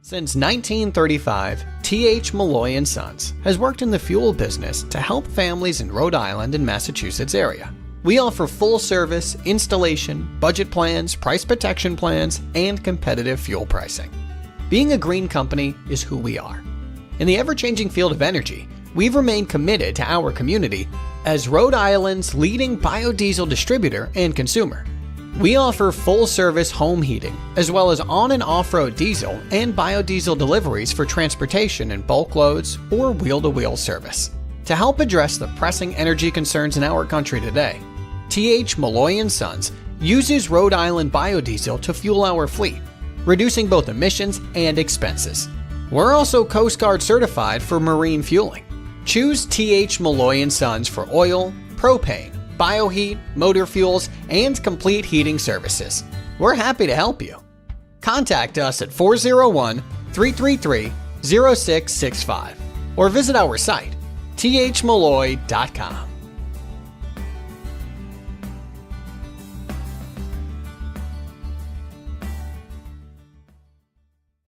Since 1935, T.H. Malloy Sons has worked in the fuel business to help families in Rhode Island and Massachusetts area. We offer full-service, installation, budget plans, price protection plans, and competitive fuel pricing. Being a green company is who we are. In the ever-changing field of energy, we've remained committed to our community as Rhode Island's leading biodiesel distributor and consumer. We offer full-service home heating, as well as on- and off-road diesel and biodiesel deliveries for transportation in bulk loads or wheel-to-wheel service. To help address the pressing energy concerns in our country today, T.H. Malloy Sons uses Rhode Island biodiesel to fuel our fleet, reducing both emissions and expenses. We're also Coast Guard certified for marine fueling. Choose T.H. Malloy Sons for oil, propane, bioheat, motor fuels, and complete heating services. We're happy to help you. Contact us at 401-333-0665 or visit our site, thmalloy.com.